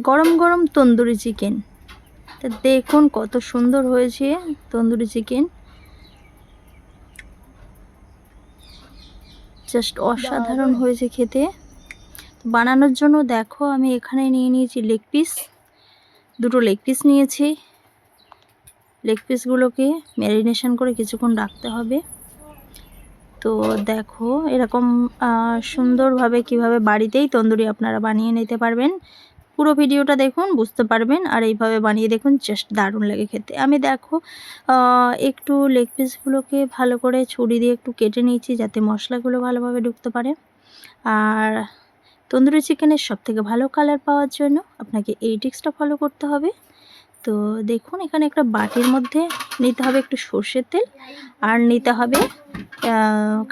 গরম গরম তন্দুরি চিকেন। তো দেখুন কত সুন্দর হয়েছে তন্দুরি চিকেন, জাস্ট অসাধারণ হয়েছে খেতে। বানানোর জন্য দেখো আমি এখানে নিয়ে নিয়েছি লেগ পিস, দুটো লেগ পিস নিয়েছি। লেগ পিসগুলোকে ম্যারিনেশন করে কিছুক্ষণ রাখতে হবে। তো দেখো এরকম সুন্দরভাবে কিভাবে বাড়িতেই তন্দুরি আপনারা বানিয়ে নিতে পারবেন। পুরো ভিডিওটা দেখুন, বুঝতে পারবেন। আর এইভাবে বানিয়ে দেখুন, জাস্ট দারুণ লাগে খেতে। আমি দেখো একটু লেগ পিসগুলোকে ভালো করে ছুরি দিয়ে একটু কেটে নিয়েছি, যাতে মশলাগুলো ভালোভাবে ঢুকতে পারে। আর তন্দুরি চিকেনের সবথেকে ভালো কালার পাওয়ার জন্য আপনাকে এই টিক্সটা ফলো করতে হবে। তো দেখুন এখানে একটা বাটির মধ্যে নিতে হবে একটু সর্ষের তেল, আর নিতে হবে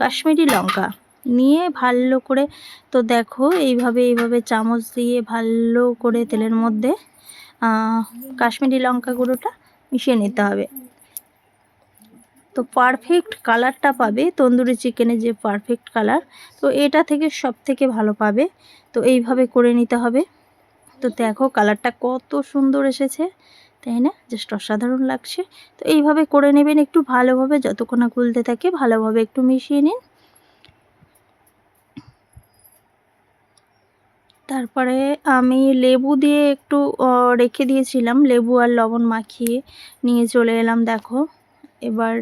কাশ্মীরি লঙ্কা নিয়ে ভালো করে, তো দেখো এইভাবে চামচ দিয়ে ভালো করে তেলের মধ্যে কাশ্মীরি লঙ্কা গুঁড়োটা মিশিয়ে নিতে হবে। তো পারফেক্ট কালারটা পাবে তন্দুরি চিকেনের, যে পারফেক্ট কালার, তো এটা থেকে সব থেকে ভালো পাবে। তো এইভাবে করে নিতে হবে। তো দেখো কালারটা কত সুন্দর এসেছে, তাই না? জাস্ট অসাধারণ লাগছে। তো এইভাবে করে নেবেন একটু ভালোভাবে, যতক্ষণ না গুলতে থাকে ভালোভাবে একটু মিশিয়ে নিন। তারপরে আমি লেবু দিয়ে একটু রেখে দিয়েছিলাম, লেবু আর লবণ মাখিয়ে নিয়ে চলে এলাম। দেখো এবার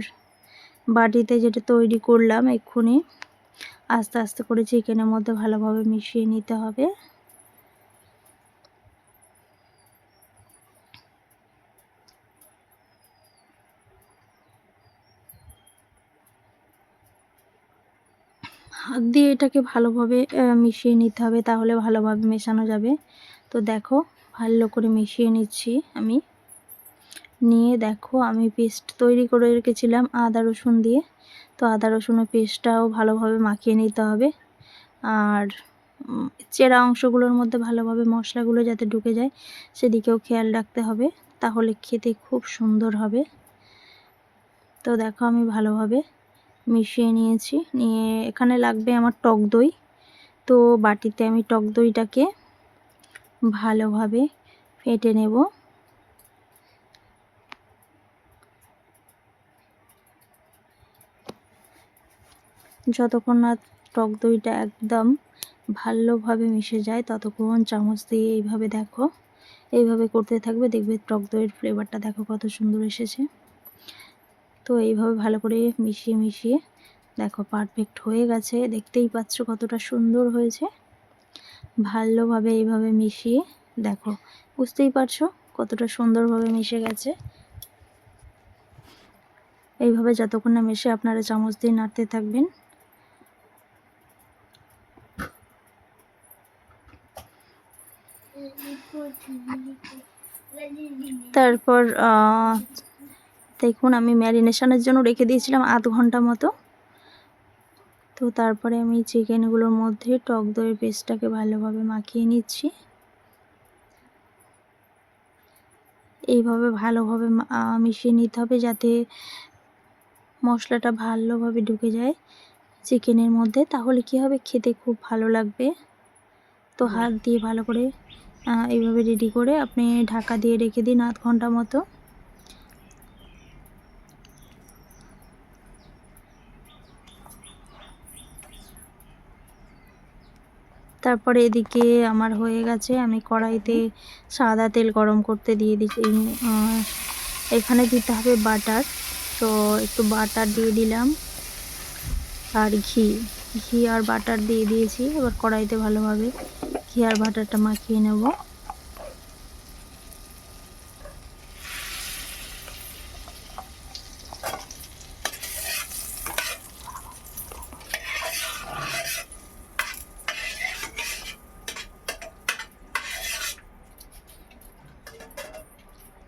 বাটিতে যেটা তৈরি করলাম এক্ষুনি আস্তে আস্তে করে চিকেনের মধ্যে ভালোভাবে মিশিয়ে নিতে হবে। হাত দিয়ে এটাকে ভালোভাবে মিশিয়ে নিতে হবে, তাহলে ভালোভাবে মেশানো যাবে। তো দেখো ভালো করে মিশিয়ে নিচ্ছি আমি। নিয়ে দেখো আমি পেস্ট তৈরি করে রেখেছিলাম আদা রসুন দিয়ে, তো আদা রসুনের পেস্টটাও ভালোভাবে মাখিয়ে নিতে হবে। আর চেরা অংশগুলোর মধ্যে ভালোভাবে মশলাগুলো যাতে ঢুকে যায় সেদিকেও খেয়াল রাখতে হবে, তাহলে খেতে খুব সুন্দর হবে। তো দেখো আমি ভালোভাবে মিশিয়ে নিয়েছি। নিয়ে এখানে লাগবে আমার টক দই। তো বাটিতে আমি টক দইটাকে ভালোভাবে ফেটে নেব। যতক্ষণ না টক দইটা একদম ভালোভাবে মিশে যায় ততক্ষণ চামচ দিয়ে এইভাবে দেখো, এইভাবে করতে থাকবে, দেখবে টক দইয়ের ফ্লেভারটা দেখো কত সুন্দর এসেছে। তো এইভাবে ভালো করে মিশিয়ে দেখো পারফেক্ট হয়ে গেছে, দেখতেই পাচ্ছ কতটা সুন্দর হয়েছে। ভালোভাবে এইভাবে মিশিয়ে দেখো, বুঝতেই পারছো কতটা সুন্দরভাবে মিশে গেছে। এইভাবে যতক্ষণ না মিশে আপনারা চামচ দিয়ে নাড়তে থাকবেন। তারপর দেখুন আমি ম্যারিনেশনের জন্য রেখে দিয়েছিলাম আধ ঘন্টা মতো। তো তারপরে আমি চিকেনগুলোর মধ্যে টক দইয়ের পেস্টটাকে ভালোভাবে মাখিয়ে নিচ্ছি। এইভাবে ভালোভাবে মিশিয়ে নিতে হবে, যাতে মশলাটা ভালোভাবে ঢুকে যায় চিকেনের মধ্যে, তাহলে কি হবে খেতে খুব ভালো লাগবে। তো হাত দিয়ে ভালো করে এইভাবে রেডি করে আপনি ঢাকা দিয়ে রেখে দিন আধ ঘন্টা মতো। তারপরে এদিকে আমার হয়ে গেছে, আমি কড়াইতে সাদা তেল গরম করতে দিয়ে দিচ্ছি। এখানে দিতে হবে বাটার, তো একটু বাটার দিয়ে দিলাম আর ঘি আর বাটার দিয়ে দিয়েছি। এবার কড়াইতে ভালোভাবে ঘি আর বাটারটা মাখিয়ে নেব।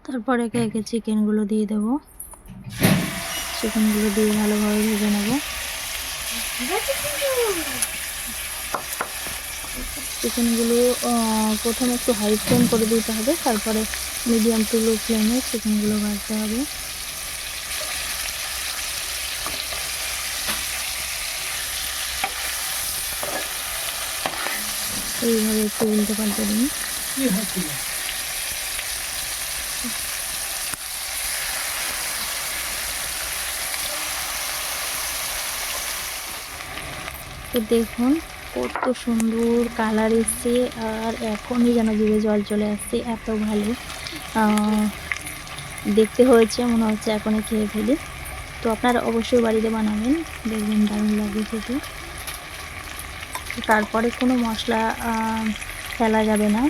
তারপর একে একে চিকেনগুলো দিয়ে দেব, চিকেনগুলো দিয়ে ভালোভাবে ভেজে নেব। চিকেনগুলো প্রথমে একটু হাই ফ্লেম করে দিতে হবে, তারপরে মিডিয়াম টু লো ফ্লেমে চিকেনগুলো ভাজতে হবে। এইভাবে একটু উল্টে পাল্টে দিন। তো দেখুন কত সুন্দর কালার এসছে, আর এখনই যেন জিভে জল চলে আসছে, এত ভালো দেখতে হয়েছে, মনে হচ্ছে এখনই খেয়ে ফেলি। তো আপনারা অবশ্যই বাড়িতে বানাবেন, দেখবেন দারুণ লাগবে খেতে। তারপরে কোনো মশলা ফেলা যাবে না।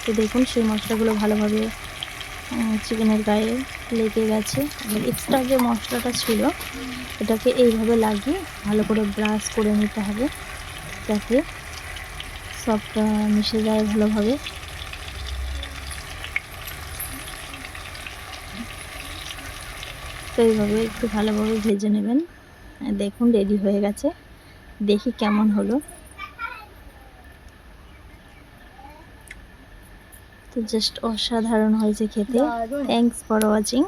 তো দেখুন সেই মশলাগুলো ভালোভাবে চিকেনের গায়ে লেগে গেছে। এবার এক্সট্রা যে মশলাটা ছিল এটাকে এইভাবে লাগিয়ে ভালো করে ব্রাশ করে নিতে হবে, যাতে সবটা মিশে যায় ভালোভাবে। তো এইভাবে একটু ভালোভাবে ভেজে নেবেন। দেখুন রেডি হয়ে গেছে, দেখি কেমন হলো। তো জাস্ট অসাধারণ হয়েছে খেতে। Thanks for watching.